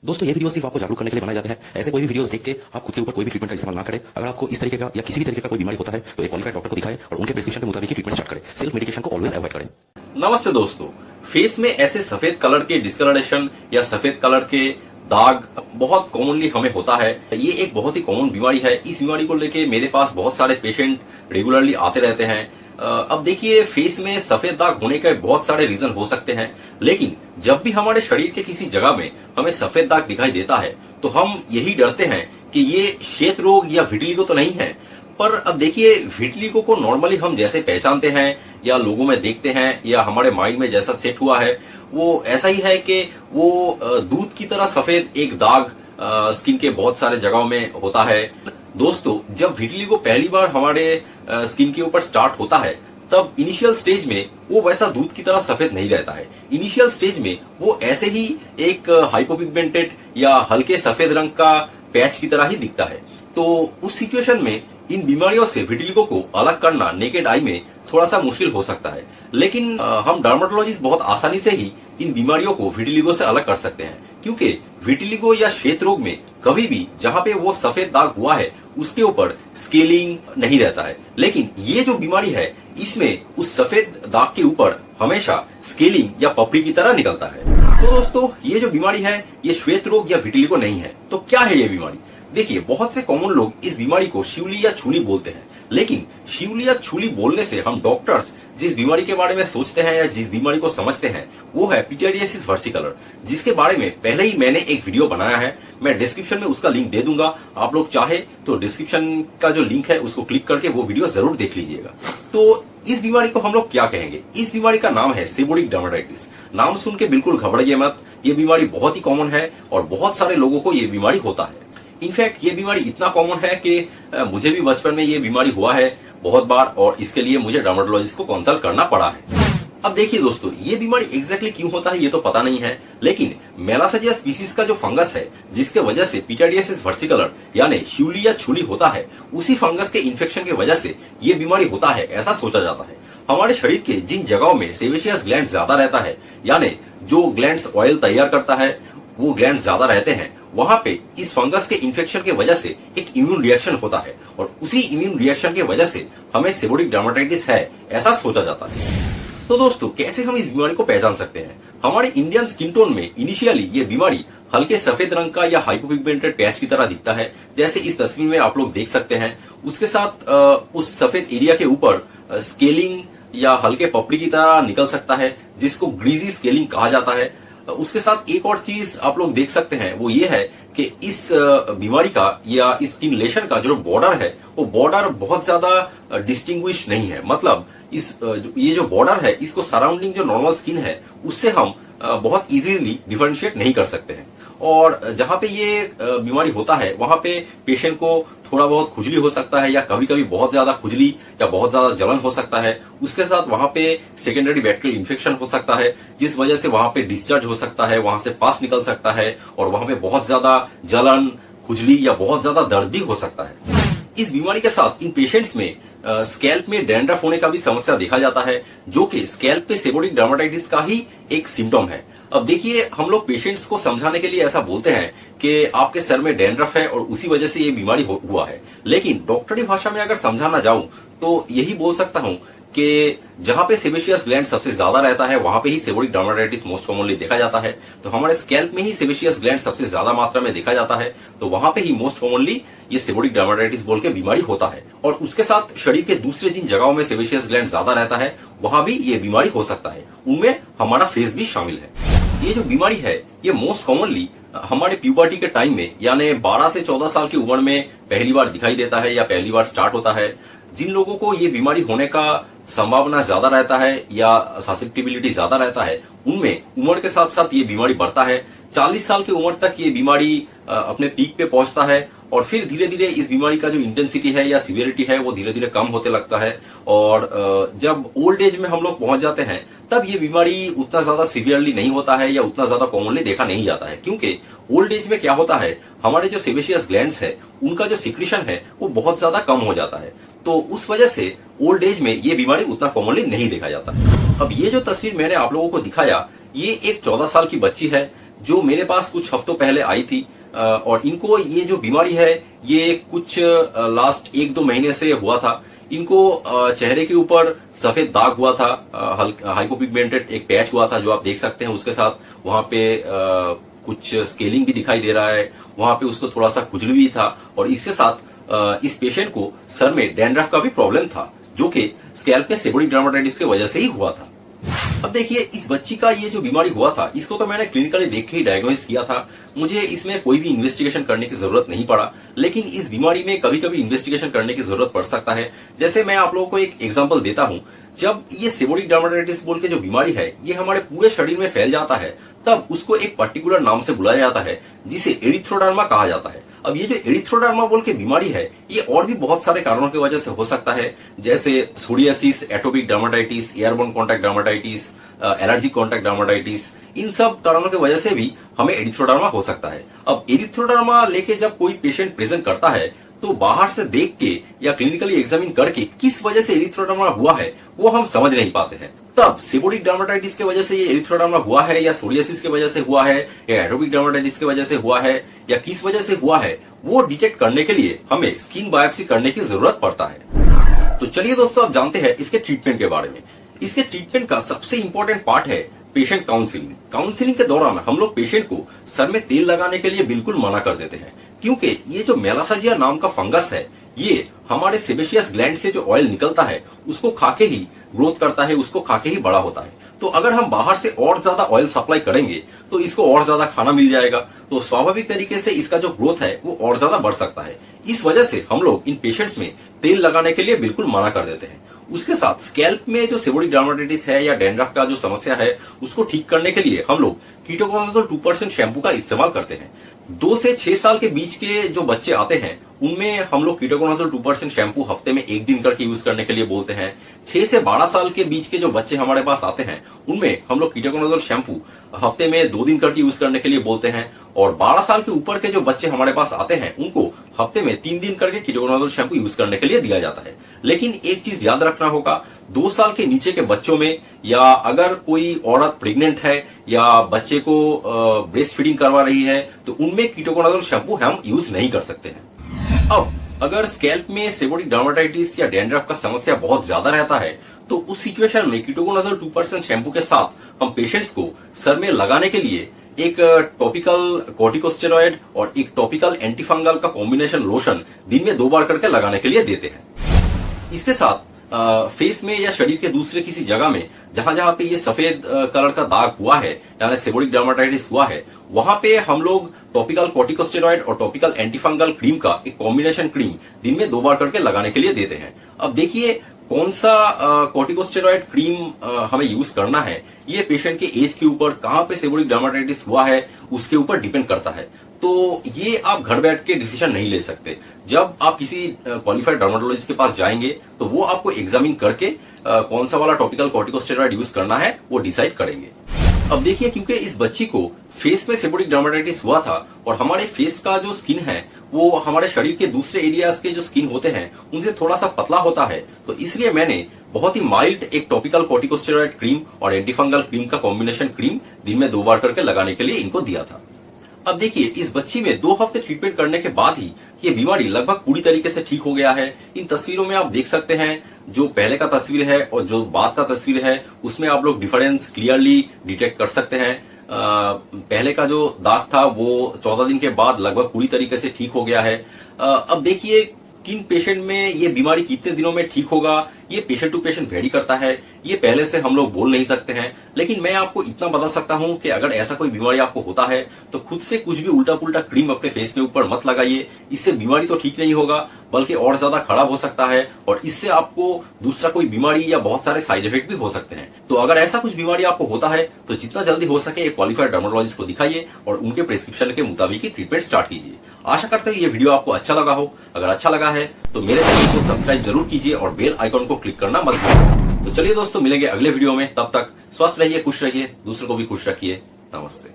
दोस्तों ये वीडियो सिर्फ आपको जागरूक करने के लिए बनाए जाते हैं। ऐसे कोई भी वीडियोस देख के आप खुद के ऊपर कोई भी ट्रीटमेंट का इस्तेमाल ना करें। अगर आपको इस तरीके का या किसी भी तरीके का कोई बीमारी होता है तो एक क्वालिफाइड डॉक्टर को दिखाएं और उनके प्रिस्क्रिप्शन के मुताबिक ही ट्रीटमेंट स्टार्ट करें। सेल्फ मेडिकेशन को ऑलवेज अवॉइड करें। नमस्ते दोस्तों, फेस में ऐसे सफेद कलर के डिस्कलरेशन या सफेद कलर के दाग बहुत कॉमनली हमें होता है। ये एक बहुत ही कॉमन बीमारी है। इस बीमारी को लेके मेरे पास बहुत सारे पेशेंट रेगुलरली आते रहते हैं। अब देखिए, फेस में सफेद दाग होने के बहुत सारे रीजन हो सकते हैं, लेकिन जब भी हमारे शरीर के किसी जगह में हमें सफेद दाग दिखाई देता है तो हम यही डरते हैं कि ये श्वेत रोग या विटिलिगो तो नहीं है। पर अब देखिए, विटिलिगो को नॉर्मली हम जैसे पहचानते हैं या लोगों में देखते हैं या हमारे माइंड में जैसा सेट हुआ है वो ऐसा ही है कि वो दूध की तरह सफेद एक दाग स्किन के बहुत सारे जगहों में होता है। दोस्तों, जब विटिलिगो पहली बार हमारे स्किन के ऊपर स्टार्ट होता है तब इनिशियल स्टेज में वो वैसा दूध की तरह सफेद नहीं रहता है। इनिशियल स्टेज में वो ऐसे ही एक हाइपोपिगमेंटेड या हल्के सफेद रंग का पैच की तरह ही दिखता है। तो उस सिचुएशन में इन बीमारियों से विटिलिगो को अलग करना नेकेड आई में थोड़ा सा मुश्किल हो सकता है, लेकिन हम डर्मेटोलॉजिस्ट बहुत आसानी से ही इन बीमारियों को विटिलिगो से अलग कर सकते हैं, क्योंकि विटिलिगो या श्वेत रोग में कभी भी जहां पे वो सफेद दाग हुआ है उसके ऊपर स्केलिंग नहीं रहता है। लेकिन ये जो बीमारी है इसमें उस सफेद दाग के ऊपर हमेशा स्केलिंग या पपड़ी की तरह निकलता है। तो दोस्तों, ये जो बीमारी है ये श्वेत रोग या विटिलिगो नहीं है। तो क्या है ये बीमारी? देखिए, बहुत से कॉमन लोग इस बीमारी को शिवली या छूली बोलते हैं, लेकिन शिवली या छूली बोलने से हम डॉक्टर्स जिस बीमारी के बारे में सोचते हैं या जिस बीमारी को समझते हैं वो है पिटियडियासिस वर्सिकलर, जिसके बारे में पहले ही मैंने एक वीडियो बनाया है। मैं डिस्क्रिप्शन में उसका लिंक दे दूंगा। आप लोग चाहे तो डिस्क्रिप्शन का जो लिंक है उसको क्लिक करके वो वीडियो जरूर देख लीजिएगा। तो इस बीमारी को हम लोग क्या कहेंगे? इस बीमारी का नाम है सेबोरिक डर्मेटाइटिस। नाम सुन के बिल्कुल घबराइए मत। ये बीमारी बहुत ही कॉमन है और बहुत सारे लोगों को ये बीमारी होता है। इनफैक्ट ये बीमारी इतना कॉमन है कि मुझे भी बचपन में ये बीमारी हुआ है बहुत बार और इसके लिए मुझे डर्मेटोलॉजिस्ट को कंसल्ट करना पड़ा है। अब देखिए दोस्तों, ये बीमारी एग्जैक्टली क्यों होता है ये तो पता नहीं है, लेकिन मेलासेजिया स्पीसीज का जो फंगस है जिसके वजह से पिटियडियासिस वर्सिकलर यानी शिवली या छुली होता है, उसी फंगस के इन्फेक्शन की वजह से ये बीमारी होता है ऐसा सोचा जाता है। हमारे शरीर के जिन जगहों में सेबेशियस ग्लैंड ज्यादा रहता है, यानी जो ग्लैंड्स ऑयल तैयार करता है वो ग्लैंड ज्यादा रहते हैं, वहां पे इस फंगस के इन्फेक्शन के वजह से एक इम्यून रिएक्शन होता है और उसी इम्यून रिएक्शन के वजह से हमें सेबोरिक डर्मेटाइटिस है ऐसा सोचा जाता है। तो दोस्तों, कैसे हम इस बीमारी को पहचान सकते हैं? हमारे इंडियन स्किन टोन में इनिशियली ये बीमारी हल्के सफेद रंग का या हाइपोपिगमेंटेड पैच की तरह दिखता है, जैसे इस तस्वीर में आप लोग देख सकते हैं। उसके साथ उस सफेद एरिया के ऊपर स्केलिंग या हल्के पपड़ी की तरह निकल सकता है, जिसको ग्रीजी स्केलिंग कहा जाता है। उसके साथ एक और चीज आप लोग देख सकते हैं, वो ये है कि इस बीमारी का या इस स्किन लेशन का जो बॉर्डर है वो बॉर्डर बहुत ज्यादा डिस्टिंग्विश नहीं है। मतलब ये जो बॉर्डर है इसको सराउंडिंग जो नॉर्मल स्किन है उससे हम बहुत इजीली डिफरेंशिएट नहीं कर सकते हैं। और जहां पे ये बीमारी होता है वहां पे पेशेंट को थोड़ा बहुत खुजली हो सकता है या कभी कभी बहुत ज्यादा खुजली या बहुत ज्यादा जलन हो सकता है। उसके साथ वहां पे सेकेंडरी बैक्टीरियल इन्फेक्शन हो सकता है, जिस वजह से वहां पे डिस्चार्ज हो सकता है, वहां से पास निकल सकता है और वहां पे बहुत ज्यादा जलन, खुजली या बहुत ज्यादा दर्द भी हो सकता है। इस बीमारी के साथ इन पेशेंट्स में स्कैल्प में डैंड्रफ होने का भी समस्या देखा जाता है, जो कि स्कैल्प पे सेबोरिक डर्मेटाइटिस का ही एक सिम्टम है। अब देखिए, हम लोग पेशेंट्स को समझाने के लिए ऐसा बोलते हैं कि आपके सर में डैंड्रफ है और उसी वजह से ये बीमारी हुआ है, लेकिन डॉक्टरी भाषा में अगर समझाना जाऊं तो यही बोल सकता हूं कि जहां पे सेबेशियस ग्लैंड सबसे ज्यादा रहता है वहां पे ही सेबोरिक डर्मेटाइटिस मोस्ट कॉमनली देखा जाता है। तो हमारे स्कैल्प में ही सेबेशियस ग्लैंड सबसे ज्यादा मात्रा में देखा जाता है, तो वहां पे ही मोस्ट कॉमनली ये सेबोरिक डर्मेटाइटिस बोल के बीमारी होता है। और उसके साथ शरीर के दूसरे जिन जगहों में सेबेशियस ग्लैंड ज्यादा रहता है वहां भी ये बीमारी हो सकता है, उनमें हमारा फेस भी शामिल है। ये जो बीमारी है ये मोस्ट कॉमनली हमारे प्यूबर्टी के टाइम में यानी 12 से 14 साल की उम्र में पहली बार दिखाई देता है या पहली बार स्टार्ट होता है। जिन लोगों को ये बीमारी होने का संभावना ज्यादा रहता है या ससेप्टिबिलिटी ज्यादा रहता है, उनमें उम्र के साथ साथ ये बीमारी बढ़ता है। 40 साल की उम्र तक ये बीमारी अपने पीक पे पहुंचता है और फिर धीरे धीरे इस बीमारी का जो इंटेंसिटी है या सीवियरिटी है वो धीरे धीरे कम होते लगता है। और जब ओल्ड एज में हम लोग पहुंच जाते हैं तब ये बीमारी उतना ज्यादा सीवियरली नहीं होता है या उतना ज्यादा कॉमनली देखा नहीं जाता है, क्योंकि ओल्ड एज में क्या होता है, हमारे जो सेबेशियस ग्लैंड्स है उनका जो सिक्रीशन है वो बहुत ज्यादा कम हो जाता है। तो उस वजह से ओल्ड एज में ये बीमारी उतना कॉमनली नहीं देखा जाता है। अब ये जो तस्वीर मैंने आप लोगों को दिखाया ये एक 14 साल की बच्ची है जो मेरे पास कुछ हफ्तों पहले आई थी और इनको ये जो बीमारी है ये कुछ लास्ट 1-2 महीने से हुआ था। इनको चेहरे के ऊपर सफेद दाग हुआ था, हाइपोपिगमेंटेड एक पैच हुआ था जो आप देख सकते हैं। उसके साथ वहां पे कुछ स्केलिंग भी दिखाई दे रहा है, वहां पे उसको थोड़ा सा खुजली भी था और इसके साथ इस पेशेंट को सर में डैंड्रफ का भी प्रॉब्लम था जो कि स्कैल्प में सेबोरिक डर्माटाइटिस की वजह से ही हुआ था। अब देखिए इस बच्ची का ये जो बीमारी हुआ था इसको तो मैंने क्लिनिकली देख के ही डायग्नोसिस किया था, मुझे इसमें कोई भी इन्वेस्टिगेशन करने की जरूरत नहीं पड़ा। लेकिन इस बीमारी में कभी कभी इन्वेस्टिगेशन करने की जरूरत पड़ सकता है। जैसे मैं आप लोगों को एक एग्जांपल देता हूं, जब ये सेबोरिक डर्माटाइटिस बोल के जो बीमारी है ये हमारे पूरे शरीर में फैल जाता है तब उसको एक पर्टिकुलर नाम से बुलाया जाता है जिसे एरिथ्रोडर्मा कहा जाता है। अब ये जो एरिथ्रोडर्मा बोल के बीमारी है ये और भी बहुत सारे कारणों की वजह से हो सकता है, जैसे psoriasis, atopic dermatitis, airborne contact dermatitis, allergic contact dermatitis, इन सब कारणों की वजह से भी हमें एरिथ्रोडर्मा हो सकता है। अब एरिथ्रोडर्मा लेके जब कोई पेशेंट प्रेजेंट करता है तो बाहर से देख के या क्लिनिकली एग्जामिन करके किस वजह से एरिथ्रोडर्मा हुआ है वो हम समझ नहीं पाते हैं। तब सेबोरिक डर्माटाइटिस की वजह से ये एरिथ्रोडर्मा हुआ है या सोरियासिस की वजह से हुआ है या एटोपिक डर्माटाइटिस की वजह से हुआ है या किस वजह से हुआ है वो डिटेक्ट करने के लिए हमें स्किन बायोप्सी करने की जरूरत पड़ता है। तो चलिए दोस्तों आप जानते हैं इसके ट्रीटमेंट के बारे में। इसके ट्रीटमेंट का सबसे इंपॉर्टेंट पार्ट है पेशेंट काउंसलिंग। काउंसलिंग के दौरान हम लोग पेशेंट को सर में तेल लगाने के लिए बिल्कुल मना कर देते हैं, क्योंकि ये जो मेलाथाजिया नाम का फंगस है ये हमारे सेबेशियस ग्लैंड से जो ऑयल निकलता है उसको खाके ही ग्रोथ करता है, उसको खाके ही बड़ा होता है। तो अगर हम बाहर से और ज्यादा ऑयल सप्लाई करेंगे तो इसको और ज्यादा खाना मिल जाएगा, तो स्वाभाविक तरीके से इसका जो ग्रोथ है वो और ज्यादा बढ़ सकता है। इस वजह से हम लोग इन पेशेंट्स में तेल लगाने के लिए बिल्कुल मना कर देते हैं। उसके साथ स्कैल्प में जो सेबोरिक डर्माटाइटिस है या डैंड्रफ का जो समस्या है उसको ठीक करने के लिए हम लोग कीटोकोनाजोल 2% शैम्पू का इस्तेमाल करते हैं। 2 से 6 साल के बीच के जो बच्चे आते हैं उनमें हम लोग कीटोकोनाजोल 2% शैम्पू हफ्ते में 1 दिन करके यूज करने के लिए बोलते हैं। 6 से 12 साल के बीच के जो बच्चे हमारे पास आते हैं उनमें हम लोग कीटोकोनाजोल शैम्पू हफ्ते में 2 दिन करके यूज करने के लिए बोलते हैं। और 12 साल के ऊपर के जो बच्चे हमारे पास आते हैं उनको हफ्ते में 3 दिन करके कीटोकोनाजोल शैम्पू यूज करने के लिए दिया जाता है। लेकिन एक चीज याद रखना होगा, 2 साल के नीचे के बच्चों में या अगर कोई औरत प्रेग्नेंट है या बच्चे को ब्रेस्ट फीडिंग करवा रही है तो उनमें कीटोकोनाजोल शैम्पू हम यूज नहीं कर सकते हैं। अब अगर स्कैल्प में सेबोरिक डर्माटाइटिस या डैंड्रफ का समस्या बहुत ज्यादा रहता है तो उस सिचुएशन में कीटोकोनाजोल 2% शैम्पू के साथ हम पेशेंट्स को सर में लगाने के लिए एक टॉपिकल कॉर्टिकोस्टेरॉइड और एक टॉपिकल एंटीफंगल का कॉम्बिनेशन लोशन दिन में 2 बार करके लगाने के लिए देते हैं। इसके साथ फेस में या शरीर के दूसरे किसी जगह में जहां जहां पे ये सफेद कलर का दाग हुआ है यानी सेबोरिक डर्माटाइटिस हुआ है वहां पे हम लोग टॉपिकल कॉर्टिकोस्टेरॉइड और टॉपिकल एंटीफंगल क्रीम का एक कॉम्बिनेशन क्रीम दिन में 2 बार करके लगाने के लिए देते हैं। अब देखिए कौन सा कॉर्टिकोस्टेरॉइड क्रीम हमें यूज करना है ये पेशेंट के एज के ऊपर, कहां पे सेबोरिक डर्माटाइटिस हुआ है उसके ऊपर डिपेंड करता है। तो ये आप घर बैठ के डिसीजन नहीं ले सकते। जब आप किसी क्वालिफाइड डर्माटोलॉजिस्ट के पास जाएंगे तो वो आपको एग्जामिन करके कौन सा वाला टॉपिकल कॉर्टिकोस्टेरॉइड यूज करना है वो डिसाइड करेंगे। अब देखिए क्योंकि इस बच्ची को फेस में सेबोरिक डर्माटाइटिस हुआ था और हमारे फेस का जो स्किन है वो हमारे शरीर के दूसरे एरियाज के जो स्किन होते हैं उनसे थोड़ा सा पतला होता है, तो इसलिए मैंने बहुत ही माइल्ड एक टॉपिकल कॉर्टिकोस्टेरॉइड क्रीम और एंटीफंगल क्रीम का कॉम्बिनेशन क्रीम दिन में 2 बार करके लगाने के लिए इनको दिया था। अब देखिए इस बच्ची में 2 हफ्ते ट्रीटमेंट करने के बाद ही ये बीमारी लगभग पूरी तरीके से ठीक हो गया है। इन तस्वीरों में आप देख सकते हैं जो पहले का तस्वीर है और जो बाद का तस्वीर है उसमें आप लोग डिफरेंस क्लियरली डिटेक्ट कर सकते हैं। पहले का जो दाग था वो 14 दिन के बाद लगभग पूरी तरीके से ठीक हो गया है। अब देखिए किन पेशेंट में ये बीमारी कितने दिनों में ठीक होगा ये पेशेंट टू पेशेंट वेरी करता है, ये पहले से हम लोग बोल नहीं सकते हैं। लेकिन मैं आपको इतना बता सकता हूं कि अगर ऐसा कोई बीमारी आपको होता है तो खुद से कुछ भी उल्टा पुल्टा क्रीम अपने फेस के ऊपर मत लगाइए। इससे बीमारी तो ठीक नहीं होगा बल्कि और ज्यादा खराब हो सकता है और इससे आपको दूसरा कोई बीमारी या बहुत सारे साइड इफेक्ट भी हो सकते हैं। तो अगर ऐसा कुछ बीमारी आपको होता है तो जितना जल्दी हो सके एक क्वालिफाइड डर्मेटोलॉजिस्ट को दिखाइए और उनके प्रिस्क्रिप्शन के मुताबिक ही ट्रीटमेंट स्टार्ट कीजिए। आशा करते हैं ये वीडियो आपको अच्छा लगा हो। अगर अच्छा लगा है तो मेरे चैनल को सब्सक्राइब जरूर कीजिए और बेल आइकॉन को क्लिक करना मत भूलिए। तो चलिए दोस्तों मिलेंगे अगले वीडियो में, तब तक स्वस्थ रहिए, खुश रहिए, दूसरों को भी खुश रखिए। नमस्ते।